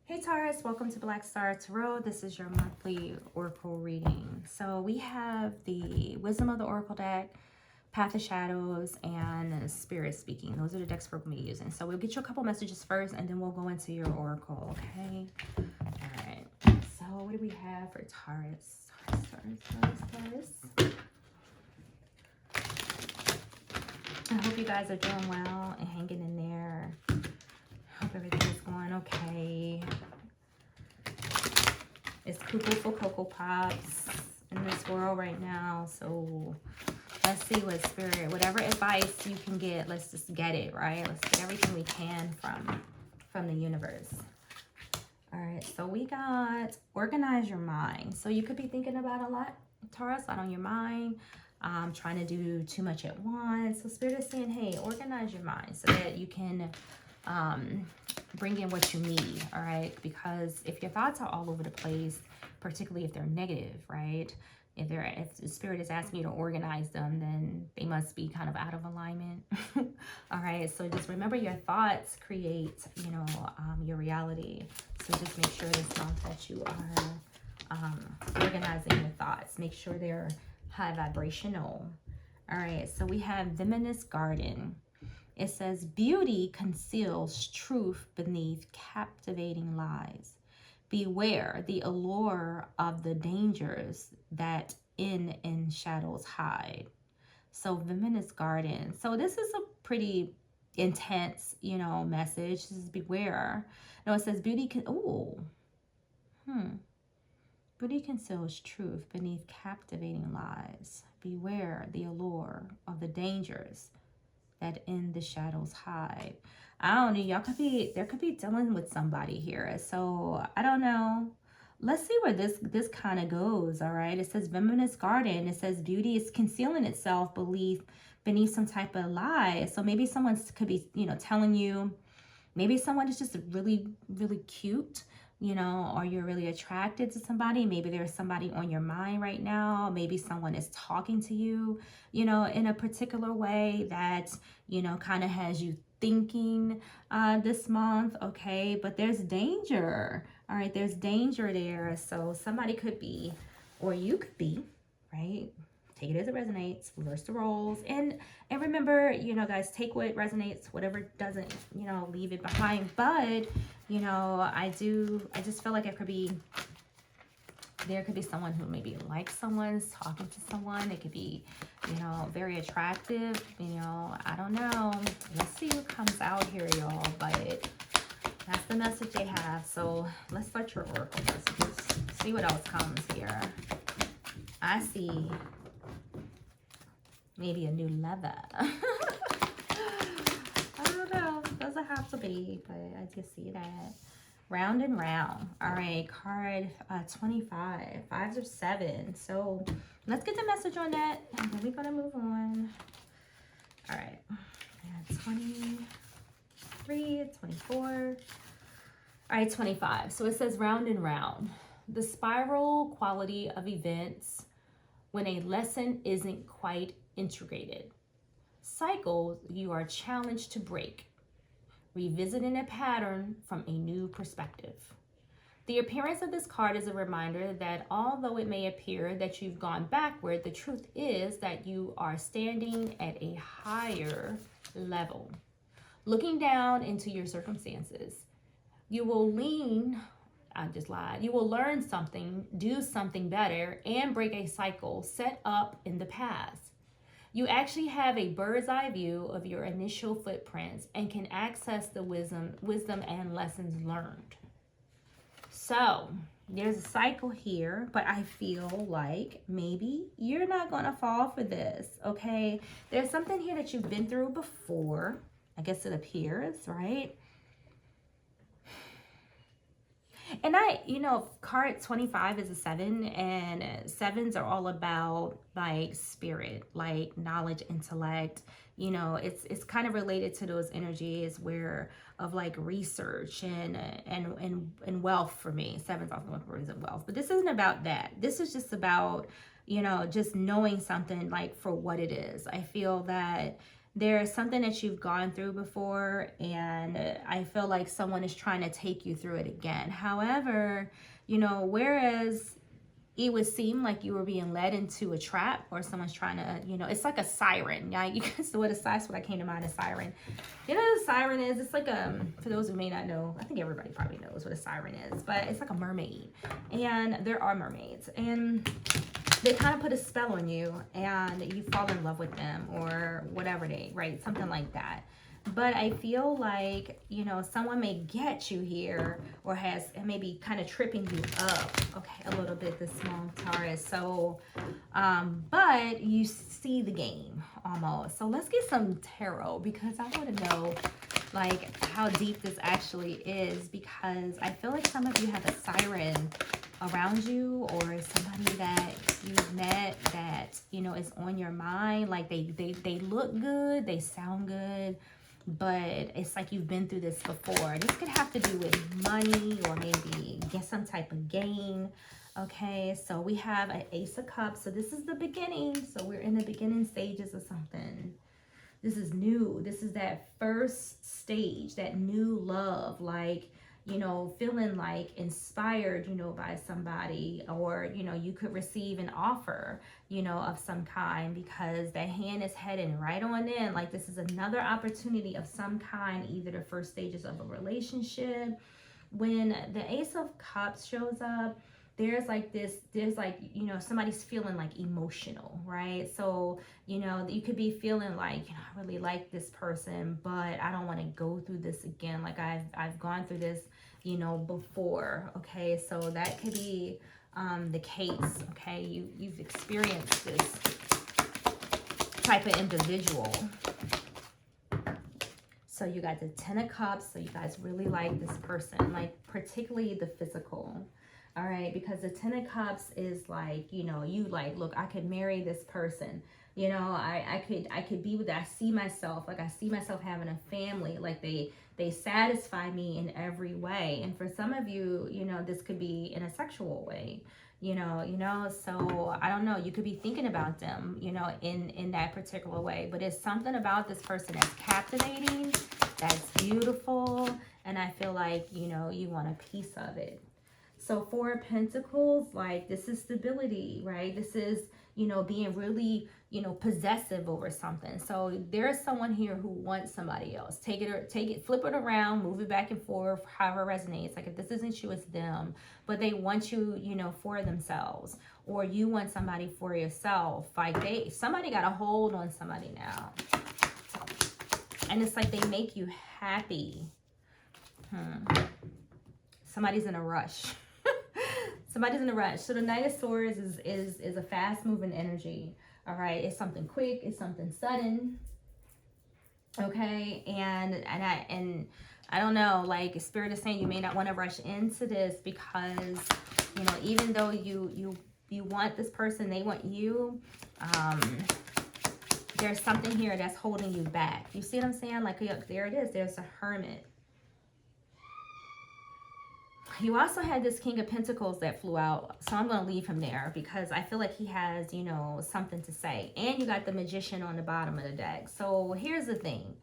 Hey Taurus, welcome to Black Star Tarot. This is your monthly oracle reading. So we have the Wisdom of the Oracle deck, Path of Shadows, and Spirit Speaking. Those are the decks we're going to be using. So we'll get you a couple messages first, and then we'll go into your oracle, okay? All right. So what do we have for Taurus? Taurus. I hope you guys are doing well and hanging in there. Hope everything is going okay. It's cuckoo for Cocoa Pops in this world right now. So let's see what Spirit, whatever advice you can get, let's just get it, right? Let's get everything we can from the universe. All right, so we got organize your mind. So you could be thinking about a lot, Taurus, a lot on your mind. Trying to do too much at once. So Spirit is saying, hey, organize your mind so that you can bring in what you need, all right? Because if your thoughts are all over the place, particularly if they're negative, right? If the Spirit is asking you to organize them, then they must be kind of out of alignment. All right, so just remember your thoughts create, your reality. So just make sure this month that you are organizing your thoughts. Make sure they're high vibrational. All right, so we have Venomous Garden. It says, beauty conceals truth beneath captivating lies. Beware the allure of the dangers that in shadows hide. So Venomous Garden. So this is a pretty intense, message. This is beware. No, it says beauty can, beauty conceals truth beneath captivating lies. Beware the allure of the dangers that in the shadows hide. I don't know, there could be dealing with somebody here. So I don't know. Let's see where this kind of goes. All right. It says Venomous Garden. It says beauty is concealing itself beneath some type of lie. So maybe someone could be, telling you, maybe someone is just really, really cute, or you're really attracted to somebody. Maybe there's somebody on your mind right now. Maybe someone is talking to you, in a particular way that, kind of has you thinking this month, okay? But there's danger, all right? There's danger there. So somebody could be, or you could be, right? Take it as it resonates, reverse the roles. And remember, guys, take what resonates, whatever doesn't, leave it behind. But, I just feel like there could be someone who maybe likes someone's talking to someone. It could be, very attractive, I don't know. Let's see what comes out here, y'all. But that's the message they have. So let's start your oracle messages. See what else comes here. I see maybe a new leather. I don't know. Doesn't have to be, but I just see that. Round and round. All right, card 25. Fives or seven. So let's get the message on that, and then we're gonna move on. All right. 23, 24. All right, 25. So it says round and round. The spiral quality of events when a lesson isn't quite integrated. Cycles you are challenged to break. Revisiting a pattern from a new perspective. The appearance of this card is a reminder that although it may appear that you've gone backward, the truth is that you are standing at a higher level. Looking down into your circumstances, you will you will learn something, do something better, and break a cycle set up in the past. You actually have a bird's eye view of your initial footprints and can access the wisdom and lessons learned. So there's a cycle here, but I feel like maybe you're not going to fall for this, okay? There's something here that you've been through before. I guess it appears, right? And card 25 is a 7, and 7s are all about like spirit, like knowledge, intellect. It's kind of related to those energies of like research and wealth for me. 7s often represent wealth, but this isn't about that. This is just about, just knowing something like for what it is. I feel that there's something that you've gone through before, and I feel like someone is trying to take you through it again. However, you know, whereas it would seem like you were being led into a trap, or someone's trying to, you know, it's like a siren. Yeah, you guys know that's what I came to mind, a siren. You know what a siren is? It's like for those who may not know, I think everybody probably knows what a siren is, but it's like a mermaid. And there are mermaids, and they kind of put a spell on you, and you fall in love with them, or whatever right? Something like that. But I feel like, you know, someone may get you here, or has maybe kind of tripping you up, okay, a little bit, this small Taurus. So, but you see the game almost. So let's get some tarot, because I want to know, like, how deep this actually is, because I feel like some of you have a siren around you, or somebody that you've met that, you know, is on your mind. Like they look good, they sound good, but it's like you've been through this before. This could have to do with money, or maybe get some type of gain. Okay, so we have an Ace of Cups. So this is the beginning. So we're in the beginning stages of something. This is new. This is that first stage, that new love, like, you know, feeling like inspired, you know, by somebody, or, you know, you could receive an offer, you know, of some kind, because the hand is heading right on in. Like, this is another opportunity of some kind, either the first stages of a relationship. When the Ace of Cups shows up, there's like, you know, somebody's feeling like emotional, right? So, you know, you could be feeling like, you know, I really like this person, but I don't want to go through this again. Like, I've gone through this, you know, before. Okay, so that could be the case. Okay, you've experienced this type of individual. So you got the Ten of Cups. So you guys really like this person, like particularly the physical. All right, because the Ten of Cups is like, you know, you like, look, I could marry this person. You know, I could be with that. I see myself, like, I see myself having a family. Like, they satisfy me in every way. And for some of you, you know, this could be in a sexual way. You know, so I don't know, you could be thinking about them, you know, in that particular way. But it's something about this person that's captivating, that's beautiful, and I feel like, you know, you want a piece of it. So Four of Pentacles, like, this is stability, right? This is, you know, being really, you know, possessive over something. So there's someone here who wants somebody else. Take it, flip it around, move it back and forth, however it resonates. Like, if this isn't you, it's them. But they want you, you know, for themselves, or you want somebody for yourself. Like, somebody got a hold on somebody now. And it's like they make you happy. Somebody's in a rush. Somebody's in a rush. So the Knight of Swords is a fast moving energy. All right, it's something quick, it's something sudden. Okay, and I don't know, like, Spirit is saying you may not want to rush into this, because, you know, even though you want this person, they want you, there's something here that's holding you back. You see what I'm saying? Like, there it is. There's a Hermit. You also had this King of Pentacles that flew out, so I'm going to leave him there, because I feel like he has, you know, something to say. And you got the Magician on the bottom of the deck. So here's the thing.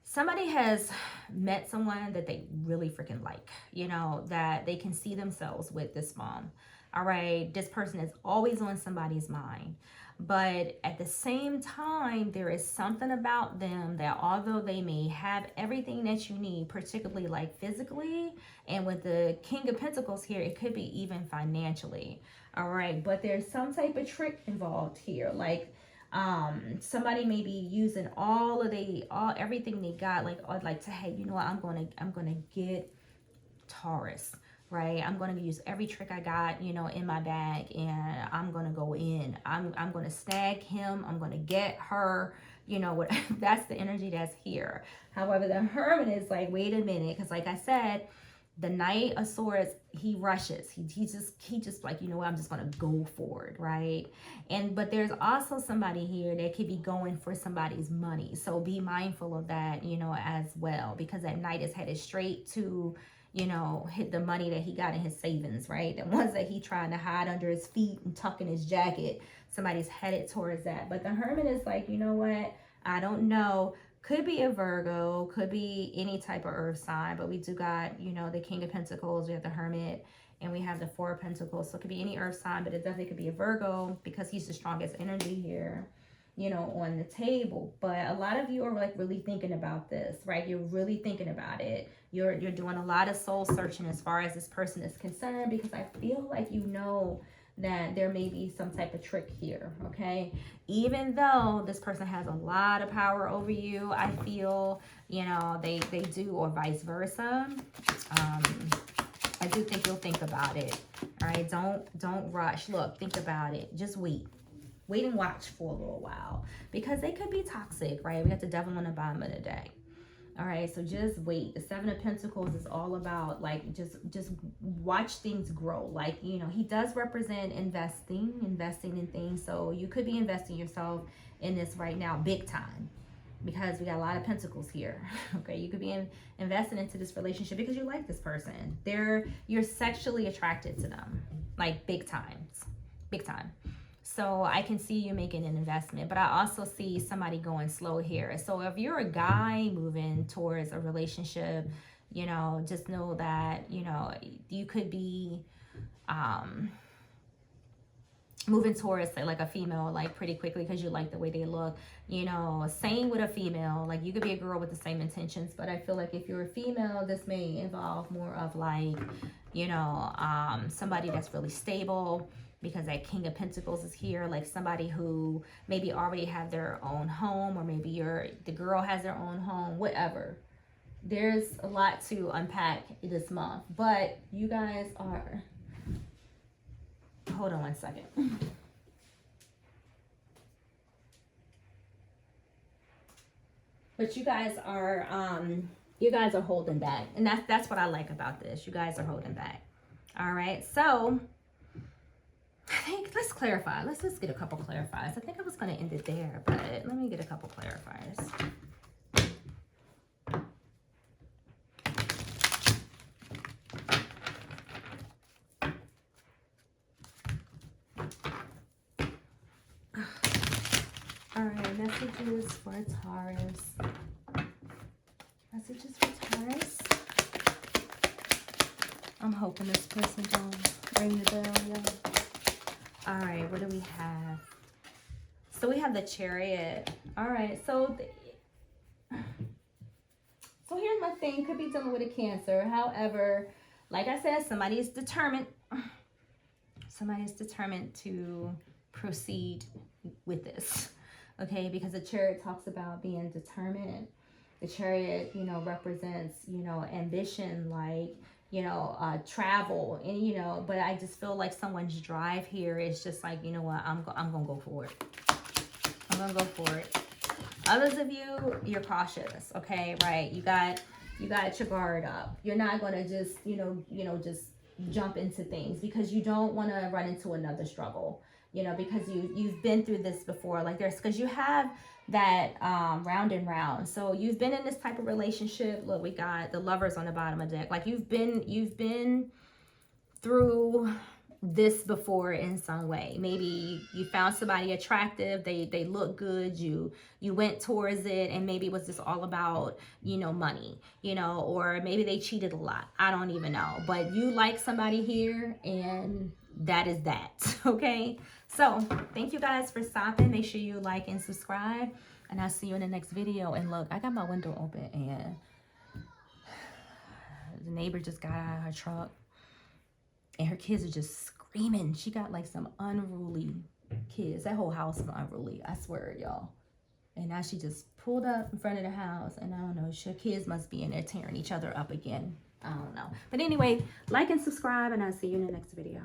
Somebody has met someone that they really freaking like, you know, that they can see themselves with this mom. All right, this person is always on somebody's mind. But at the same time, there is something about them that, although they may have everything that you need, particularly like physically, and with the King of Pentacles here, it could be even financially. All right, but there's some type of trick involved here. Like, somebody may be using everything they got, like to, hey, you know what, I'm gonna get Taurus. Right, I'm going to use every trick I got, you know, in my bag, and I'm going to go in. I'm going to snag him. I'm going to get her, you know, what that's the energy that's here. However, the Hermit is like, wait a minute, because like I said, the Knight of Swords, he rushes. He just like, you know what, I'm just going to go for it, right? But there's also somebody here that could be going for somebody's money. So be mindful of that, you know, as well, because that Knight is headed straight to, you know, hit the money that he got in his savings, right? The ones that he trying to hide under his feet and tuck in his jacket. Somebody's headed towards that. But the Hermit is like, you know what? I don't know. Could be a Virgo, could be any type of earth sign, but we do got, you know, the King of Pentacles, we have the Hermit, and we have the Four of Pentacles. So it could be any earth sign, but it definitely could be a Virgo because he's the strongest energy here, you know, on the table. But a lot of you are like really thinking about this, right? You're really thinking about it. You're doing a lot of soul searching as far as this person is concerned, because I feel like you know that there may be some type of trick here, okay? Even though this person has a lot of power over you, I feel, you know, they do, or vice versa. I do think you'll think about it, all right? Don't rush. Look, think about it. Just wait. Wait and watch for a little while, because they could be toxic, right? We got the Devil on the bottom of the deck. All right, so just wait. The Seven of Pentacles is all about, like, just watch things grow. Like, you know, he does represent investing in things. So you could be investing yourself in this right now, big time, because we got a lot of pentacles here. Okay, you could be investing into this relationship because you like this person. You're sexually attracted to them, like big time. So I can see you making an investment, but I also see somebody going slow here. So if you're a guy moving towards a relationship, you know, just know that, you know, you could be moving towards like a female, like pretty quickly, because you like the way they look, you know. Same with a female, like you could be a girl with the same intentions, but I feel like if you're a female, this may involve more of like, you know, somebody that's really stable, because that King of Pentacles is here, like somebody who maybe already have their own home, or maybe the girl has their own home, whatever. There's a lot to unpack this month, but you guys are, hold on one second. But you guys are holding back, and that's what I like about this. You guys are holding back. All right, so I think let's clarify. Let's just get a couple clarifiers. I think I was going to end it there, but let me get a couple clarifiers. All right, messages for Taurus. Messages for Taurus. I'm hoping this person don't ring the bell, y'all. All right, what do we have? So we have the Chariot. All right, so here's my thing. Could be dealing with a Cancer. However, like I said, somebody is determined. Somebody is determined to proceed with this, okay? Because the Chariot talks about being determined. The Chariot, you know, represents, you know, ambition, like, you know, travel, and, you know, but I just feel like someone's drive here is just like, you know what, I'm gonna go for it. I'm gonna go for it. Others of you, you're cautious, okay, right? You got your guard up. You're not gonna just, you know, just jump into things, because you don't want to run into another struggle, you know, because you've been through this before. Like because you have that round and round. So you've been in this type of relationship. Look, we got the Lovers on the bottom of the deck. Like you've been through this before in some way. Maybe you found somebody attractive, they look good, you went towards it, and maybe it was just all about, you know, money, you know, or maybe they cheated a lot. I don't even know, but you like somebody here, and that is that. Okay, so thank you guys for stopping. Make sure you like and subscribe, and I'll see you in the next video. And look, I got my window open, and the neighbor just got out of her truck, and her kids are just screaming. She got like some unruly kids. That whole house is unruly, I swear, y'all. And now she just pulled up in front of the house, and I don't know, her kids must be in there tearing each other up again. I don't know. But anyway, like and subscribe, and I'll see you in the next video.